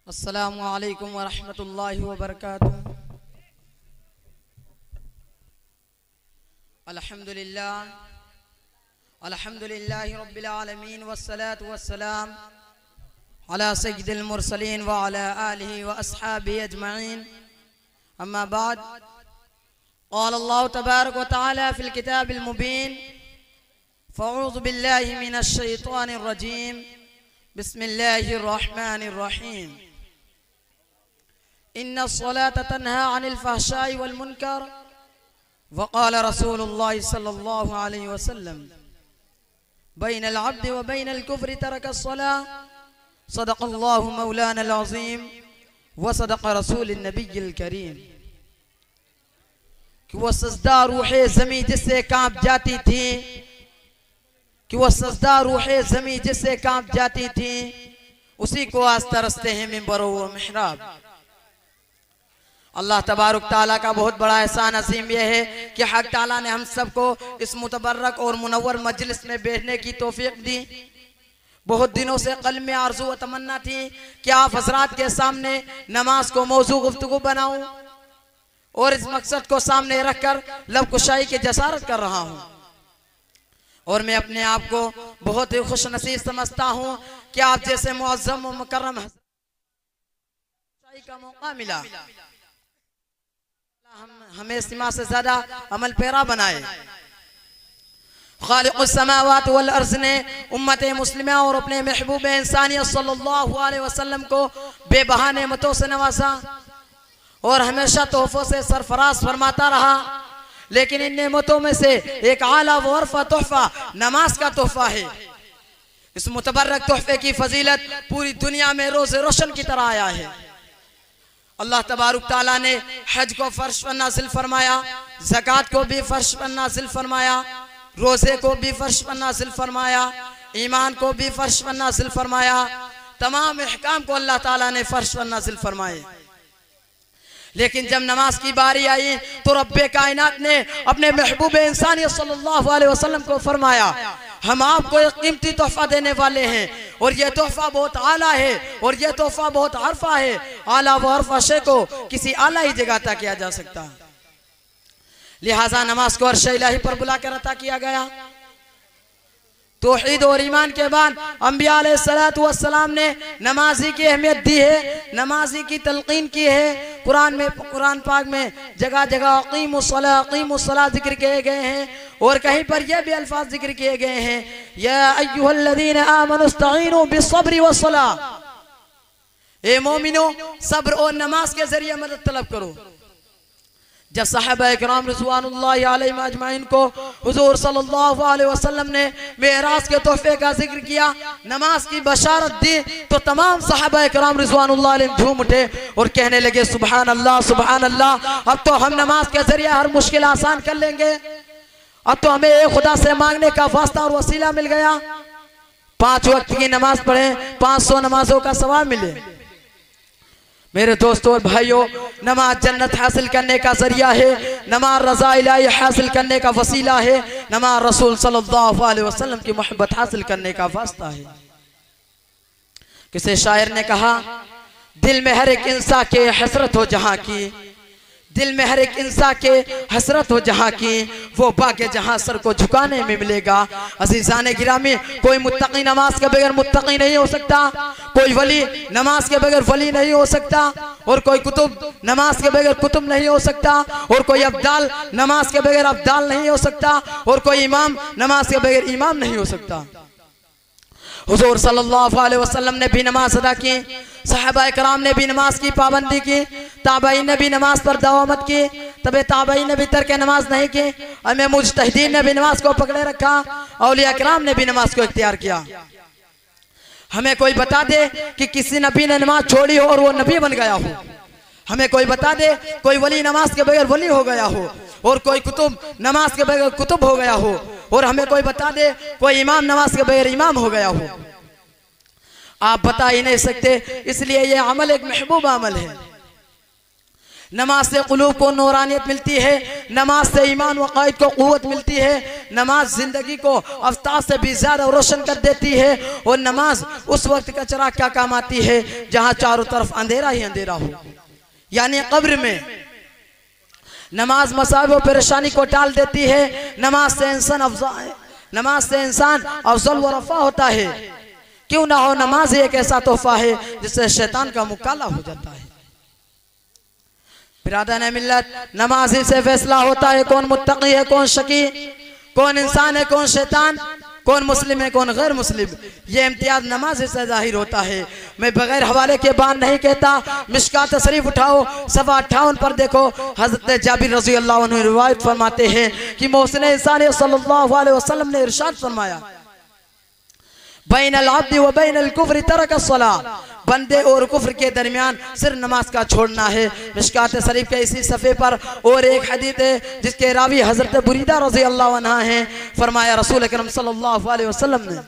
अस्सलामु अलैकुम वरहमतुल्लाहि वबरकातुहू। अल्हम्दुलिल्लाहि रब्बिल आलमीन वस्सलातु वस्सलाम अला सय्यिदिल मुरसलीन व अला आलिहि व अस्हाबिहि अजमईन। अम्मा बाद, क़ाल अल्लाहु तबारक व तआला फ़िल किताबिल मुबीन, फ़अऊज़ु बिल्लाहि मिनश शैतानिर रजीम, बिस्मिल्लाहिर रहमानिर रहीम। इन्नस्सलाता तन्हा अनिल फ़हशाइ वल मुनकर व क़ाल रसूलुल्लाहि सल्लल्लाहु अलैहि वसल्लम, बैनल अब्दि व बैनल कुफ्रि तरकस्सलाह, सदक़ल्लाहु मौलानल अज़ीम व सदक़ रसूलुन नबिय्युल करीम। कि वो सजदा रूहे ज़मी जिससे कांप जाती थी, कि वो सजदा रूहे ज़मी जिससे कांप जाती थी, उसी को आज तरसते हैं मिंबर व मिहराब। अल्लाह तबारक ताला का बहुत बड़ा एहसान अज़ीम यह है कि हक़ ताला ने हम सबको इस मुतबर्रक और मुनव्वर मजलिस में बैठने की तौफीक दी। बहुत दिनों से क़ल्ब में आरज़ू व तमन्ना थी कि आप हज़रात के सामने नमाज को मौजू गुफ्तगू बनाऊं, और इस मकसद को सामने रखकर लब कुशाई की जसारत कर रहा हूँ। और मैं अपने आप को बहुत ही खुश नसीब समझता हूँ कि आप जैसे मुअज़्ज़म व मुकर्रम का मौका मिला। हमें इस्तिमा से ज्यादा अमल पैरा बनाए। खालिक़ुस समावात वल अर्ज़ ने उम्मत मुस्लिमा और अपने महबूब इंसानियत सल्लल्लाहु अलैहि वसल्लम को बेबहा नेमतों से नवाजा और हमेशा तोहफों से सरफराज फरमाता रहा। लेकिन इन नेमतों में से एक आला व अरफा तोहफा नमाज का तोहफा है। इस मुतबर्रक तोहफे की फजीलत पूरी दुनिया में रोज़े रोशन की तरह आया है। अल्लाह तबारक ताला ने हज को फर्श पर नाज़िल फरमाया, ज़कात को भी फर्श पर नाज़िल फरमाया, रोज़े को भी फर्श पर नाज़िल फरमाया, ईमान को भी फर्श पर नाज़िल फरमाया। तमाम अहकाम को अल्लाह ताला ने फर्श पर नाज़िल फरमाए। लेकिन जब नमाज की बारी आई तो रब्बे कायनात ने अपने महबूब इंसानियत सल्लल्लाहु अलैहि वसल्लम को फरमाया, हम आपको एक कीमती तोहफा देने वाले हैं, और यह तोहफा बहुत आला है, और यह तोहफा बहुत अरफा है। आला व अरफा शे को किसी आला ही जगह अता किया जा सकता है। लिहाजा नमाज को अर्श इलाही पर बुलाकर अता किया गया। तौहीद और ईमान के बाद अंबिया अलैहिस्सलातु वस्सलाम ने नमाजी की अहमियत दी है, नमाजी की तलकीन की है। कुरान पाक में जगह जगह अक़ीमुस्सलाह जिक्र किए गए हैं, और कहीं पर यह भी अल्फाज जिक्र किए गए हैं, या अय्युहल्लज़ीना आमनुस्तईनु बिस्सब्रि वस्सलाह, ए मोमिनो सब्र और नमाज के जरिए मदद तलब करो। जब सहाबा किराम रिज़वानुल्लाहि अलैहिम अजमईन को हुज़ूर सल्लल्लाहु अलैहि वसल्लम ने मेराज के तोहफे का जिक्र किया, नमाज की बशारत दी, तो तमाम सहाबा किराम रिज़वानुल्लाहि अलैहिम झूम उठे और कहने लगे सुभान अल्लाह सुभान अल्लाह, अब तो हम नमाज के जरिए हर मुश्किल आसान कर लेंगे। अब तो हमें एक खुदा से मांगने का वास्ता और वसीला मिल गया। 5 वक्त की नमाज पढ़ें, 500 नमाजों का सवाब मिले। मेरे दोस्तों और भाइयों, नमाज जन्नत हासिल करने का जरिया है, नमाज रज़ा इलाही हासिल करने का वसीला है, नमाज रसूल सल्लल्लाहु अलैहि वसल्लम की मोहब्बत हासिल करने का वास्ता है। किसी शायर ने कहा, दिल में हर एक इंसान के हसरत हो जहाँ की, दिल में हर एक इंसान के हसरत हो जहाँ की, वो बाके जहाँ सर को झुकाने में मिलेगा। अज़ीज़ाने गिरामी, कोई मुत्तकी नमाज के बगैर मुत्तकी नहीं हो सकता, कोई वली नमाज के बगैर वली नहीं हो सकता, और कोई कुतुब नमाज के बगैर कुतुब नहीं हो सकता, और कोई अब्दाल नमाज के बगैर अब्दाल नहीं हो सकता, और कोई इमाम नमाज के बगैर इमाम नहीं हो सकता। हुज़ूर सल्लल्लाहु अलैहि वसल्लम ने भी नमाज अदा की, सहाबा कराम ने भी नमाज की पाबंदी की, ताबईन ने भी नमाज पर दावत की, तबे ताबईन ने भी तर्क नमाज नहीं की, अमे मुज्तहिदीन ने भी नमाज को पकड़े रखा, औलिया कराम ने भी नमाज को इख्तियार किया। हमें कोई बता दे कि किसी नबी ने नमाज छोड़ी हो और वो नबी बन गया हो। हमें कोई बता दे कोई वली नमाज के बगैर वली हो गया हो, और कोई कुतुब नमाज के बगैर कुतुब हो गया हो, और हमें कोई बता दे कोई इमाम नमाज के बगैर इमाम हो गया हो। आप बता ही नहीं सकते, इसलिए यह अमल एक महबूब अमल है। नमाज से क़ुलूब को नूरानियत मिलती है, नमाज से ईमान व क़ाइद को क़ुव्वत मिलती है, नमाज ज़िंदगी को आफ्ताब से भी ज़्यादा रोशन कर देती है। और नमाज उस वक्त का चिराग क्या काम आती है जहाँ चारों तरफ अंधेरा ही अंधेरा हो, यानी कब्र में। नमाज मसाइब व परेशानी को टाल देती है। नमाज से इंसान अफजल व रफ़ा होता है। क्यों ना हो, नमाज एक ऐसा तोहफा है जिससे शैतान का मुकाला हो जाता है। बिरादरान मिल्लत, नमाज ही से फैसला होता है कौन मुत्तकी है, कौन शकी, कौन इंसान है, कौन शैतान, कौन मुस्लिम है, कौन गैर मुस्लिम। ये इम्तियाज नमाज से जाहिर होता है। मैं बगैर हवाले के बात नहीं कहता। मिशकात शरीफ उठाओ, सफ़ा 58 पर देखो, हज़रत जाबिर रज़ी अल्लाह अन्हु रिवायत फरमाते हैं कि मोहसिन इंसान सल्लल्लाहु अलैहि वसल्लम ने इरशाद फरमाया, बैनल अब्द व बैनल कुफ्र तरक अस्सलाह, बंदे और कुफ्र के दरमियान सिर्फ नमाज का छोड़ना है। मिशकात शरीफ के इसी सफ़े पर और एक हदीस है जिसके रावी हज़रत बुरीदा रज़ी अल्लाह अन्हा हैं। फरमाया रसूल अकरम सल्लल्लाहु अलैहि वसल्लम ने,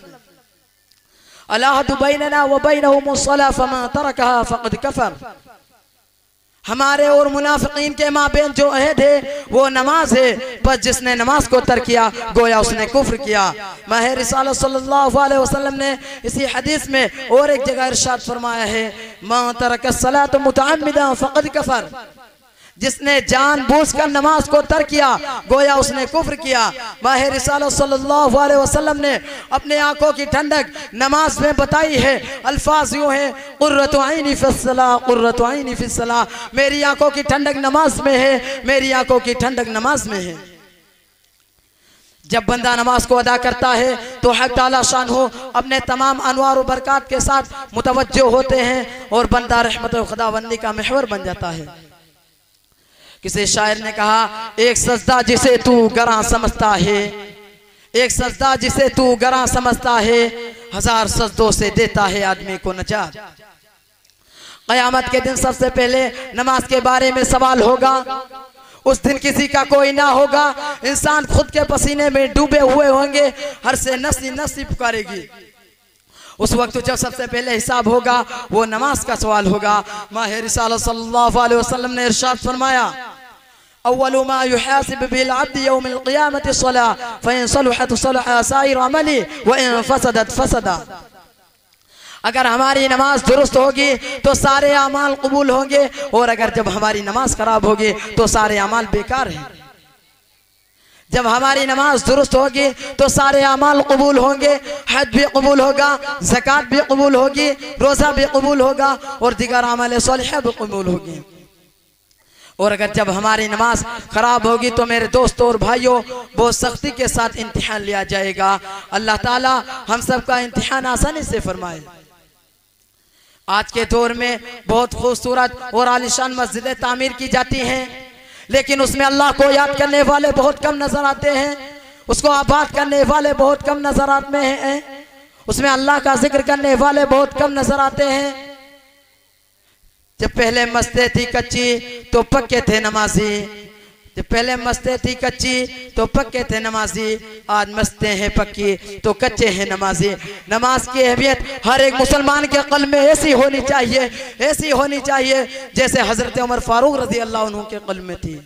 अल-अहदु बैनना व बैनहुम अस्सलाह फमन तरकहा फ़क़द कफ़र। हमारे और मुनाफिकीन के माबेन जो अहद है वो नमाज है, पर जिसने नमाज को तर्क किया गोया उसने कुफ्र किया। माह रिसालत सल्लल्लाहु अलैहि वसल्लम ने इसी हदीस में और एक जगह इरशाद फरमाया है, मा तरक अस्सलात मुतअम्मिदन फ़क़द कफ़र। जिसने जानबूझकर नमाज को तर्क किया गोया उसने कुफ्र किया। माह रिसालत सल्लल्लाहु अलैहि वसल्लम ने अपने आंखों की ठंडक नमाज में बताई है। अल्फाज यूँ हैं, कुर्रतु ऐनी फिस्सलाह, कुर्रतु ऐनी फिस्सलाह, मेरी आंखों की ठंडक नमाज में है, मेरी आंखों की ठंडक नमाज में है। जब बंदा नमाज को अदा करता है तो हक़ ताला शान हो अपने तमाम अनवार व बरक़ात के साथ मुतवज्जो होते हैं और बंदा रहमत व खुदाबंदी का महवर बन जाता है। किसी शायर ने कहा, एक सजदा जिसे तू गरा समझता है, एक सजदा जिसे तू गरा समझता है, हजार सजदों से देता है आदमी को नजात। क़यामत के दिन सबसे पहले नमाज के बारे में सवाल होगा। उस दिन किसी का कोई ना होगा, इंसान खुद के पसीने में डूबे हुए होंगे, हर से नसी नसी पुकारेगी। उस वक्त जब सबसे पहले हिसाब होगा वो नमाज का सवाल होगा। माह रिसालत सल्लल्लाहु अलैहि वसल्लम ने इरशाद फरमाया, अव्वलु मा युहासिब बिल अब्द यौमिल क़ियामति सलाह फ़इन सलहत सलह साइर अमली व इन फसदत फसदा। अगर हमारी नमाज दुरुस्त होगी तो सारे अमाल कबूल होंगे, और अगर जब हमारी नमाज खराब होगी तो सारे अमाल बेकार हैं। जब हमारी नमाज दुरुस्त होगी तो सारे अमाल कबूल होंगे, हज भी कबूल होगा, ज़कात भी कबूल होगी, रोज़ा भी कबूल होगा और दिगर अमाल सालिह भी कबूल होगी। और अगर जब हमारी नमाज खराब होगी तो मेरे दोस्तों और भाइयों बहुत सख्ती के साथ इम्तिहान लिया जाएगा। अल्लाह ताला हम सब का इम्तिहान आसानी से फरमाए। आज के दौर में बहुत खूबसूरत और आलीशान मस्जिदें तामीर की जाती हैं, लेकिन उसमें अल्लाह को याद करने वाले बहुत कम नजर आते हैं, उसको आबाद करने वाले बहुत कम नजर आते हैं, उसमें अल्लाह का जिक्र करने वाले बहुत कम नजर आते हैं। जब पहले मस्जिदें थी कच्ची तो पक्के थे नमाजी, जब पहले मस्जिदें थी कच्ची तो पक्के थे नमाजी, आज मस्जिदें हैं पक्की तो कच्चे हैं नमाजी। नमाज की अहमियत हर एक मुसलमान के क़ल्ब में ऐसी होनी चाहिए, ऐसी होनी चाहिए जैसे हज़रत उमर फारूक रज़ी अल्लाह अन्हु के क़ल्ब में थी।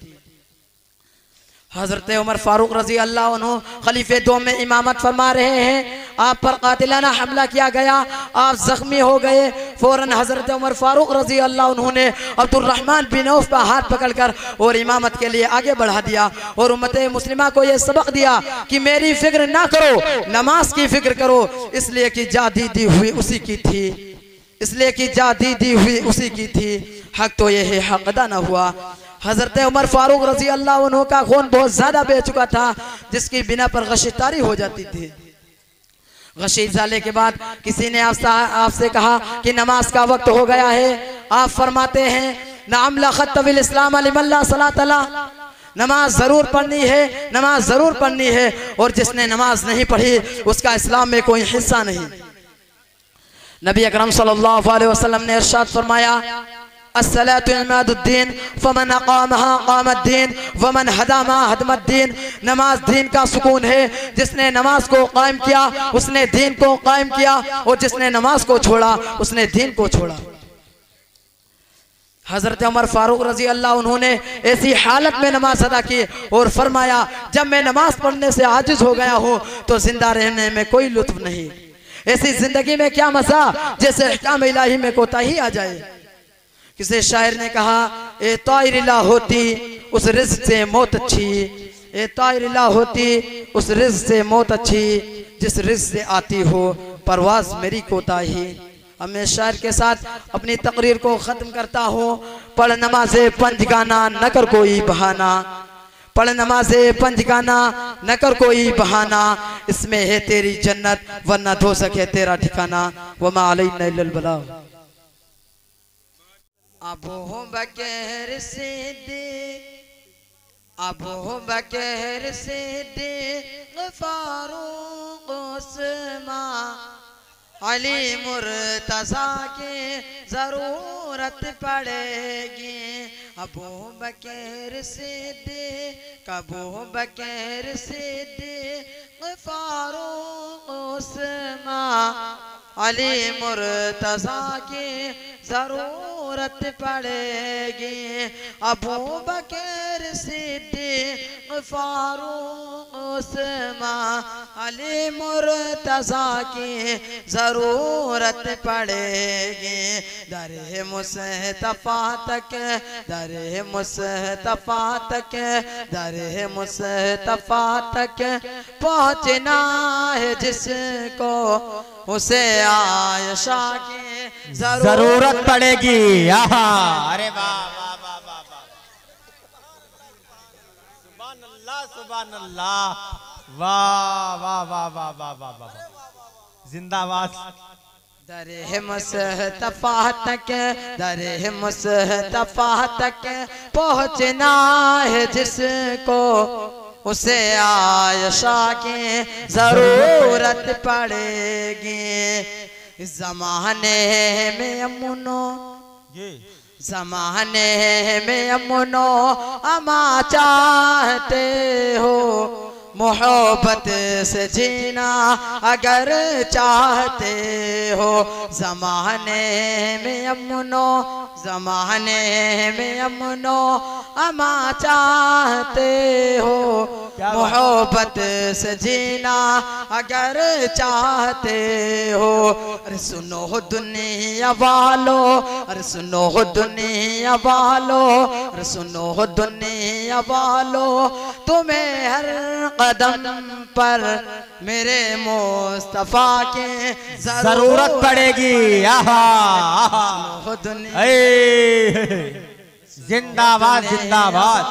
हज़रत उमर फारूक रज़ी अल्लाह अन्हु खलीफे दो में इमामत फरमा रहे हैं, आप पर कातिलाना हमला किया गया, आप जख्मी हो गए। फ़ौरन हज़रत उमर फारूक रज़ी अल्लाह अन्हु ने अब्दुर्रहमान बिन औफ का हाथ पकड़कर और इमामत के लिए आगे बढ़ा दिया और उम्मत मुस्लिमा को यह सबक दिया कि मेरी फिक्र ना करो, नमाज की फिक्र करो, इसलिए कि जा दी हुई उसी की थी, इसलिए कि जा दी हुई उसी की थी, हक तो यह है हक अदा न हुआ। हज़रत उमर फारूक रज़ी अल्लाह अन्हु का खून बहुत ज़्यादा बह चुका था, जिसकी बिना पर गशितारी हो जाती थी। गशी जाने के बाद किसी ने आपसे कहा कि नमाज का वक्त हो गया है, आप फरमाते हैं नाम लखतविल इस्लाम अलिमल्ला सलात अला, नमाज ज़रूर पढ़नी है, नमाज ज़रूर पढ़नी है, और जिसने नमाज नहीं पढ़ी उसका इस्लाम में कोई हिस्सा नहीं। नबी अकरम सल्लल्लाहु अलैहि वसल्लम ने इरशाद फरमाया, अस्सलातु इमादुद्दीन फमन अक़ामहा क़ामद्दीन वमन हदामा हदमद्दीन। नमाज दीन का सुकून है, जिसने नमाज को कायम किया उसने दीन को कायम किया, और जिसने नमाज को छोड़ा उसने दीन को छोड़ा। हजरत उमर फारूक रजी अल्लाह उन्होंने ऐसी हालत में नमाज अदा की और फरमाया, जब मैं नमाज पढ़ने से आजिज हो गया हूँ तो जिंदा रहने में कोई लुत्फ नहीं। ऐसी जिंदगी में क्या मजा जैसे अहकाम इलाही में कोताही आ जाए। किसी शायर ने कहा, ए तायरिला होती उस रिज़्क़ से मौत अच्छी, ए तायरिला होती उस रिज़्क़ से मौत अच्छी, जिस रिज़्क़ से आती हो परवाज़ मेरी कोताही। अब मैं शायर के साथ अपनी तकरीर को ख़त्म करता हूँ। पढ़ नमाज़े पंजगाना न कर कोई बहाना, पढ़ नमाज़े पंजगाना न कर कोई बहाना, इसमें है तेरी जन्नत वरना धो सके तेरा ठिकाना। वमा अलैना इल्लल बलाग। अबू बकर सिद्दीक़, अबू बकर सिद्दीक़, फारूक उस्मान, अली मुर्तज़ा की ज़रूरत पड़ेगी। अबू बकर सिद्दीक़, अबू बकर सिद्दीक़, फारूक उस्मान, अली मुर्तज़ा की ज़रूरत पड़ेगी। अबू बकर सिद्दीक़, फारूक उस्मान, अली मुर्तज़ा की ज़रूरत पड़ेगी। दर मुस्तफ़ा तक, दर मुस्तफ़ा तक, दर मुस्तफ़ा तक पहुँचना है जिसको, उसे आयशा की जरूरत पड़ेगी। अरे वाह वाह वाह वाह वाह, सुभान अल्लाह सुभान अल्लाह, वाह वाह वाह वाह वाह वाह वाह, जिंदाबाद। दर मुस्तफ़ा तक, दर मुस्तफ़ा तक पहुँचना है जिसको, उसे आयशा की ज़रूरत पड़ेगी। ज़माने में अमुनो, ज़माने में अमुनो अमा चाहते हो, मोहब्बत से जीना अगर चाहते हो। ज़माने में अमुनो, ज़माने में अमुनो अमा चाहते हो, मोहब्बत से जीना अगर चाहते हो। अरे सुनो हो दुनिया वालो, अरे सुनो हो दुनिया वालो, अरे सुनो हो दुनिया वालो, तुम्हें हर कदम पर मेरे मुस्तफा के जरूरत पड़ेगी। जिंदाबाद जिंदाबाद,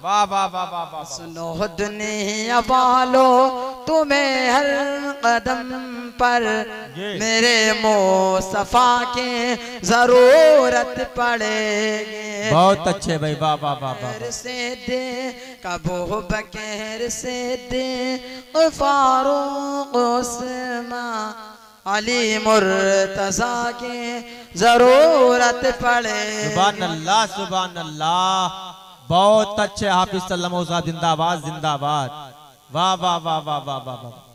वाह वाह वाह वाह वाह। सुनो दुनिया वालो, तुम्हें हर कदम पर मेरे मुस्तफा की जरूरत पड़ेगी। बहुत अच्छे भाई, वाह वाह वाह वाह। से दे कबू बकर से दे, फारूक उस्मान, अली मुर्तज़ा की जरूरत पड़े। सुभान अल्लाह सुभान अल्लाह, बहुत अच्छे हाफिज सल्लम, जिंदाबाद जिंदाबाद, वाह वाह वाह वाह वाह वाह।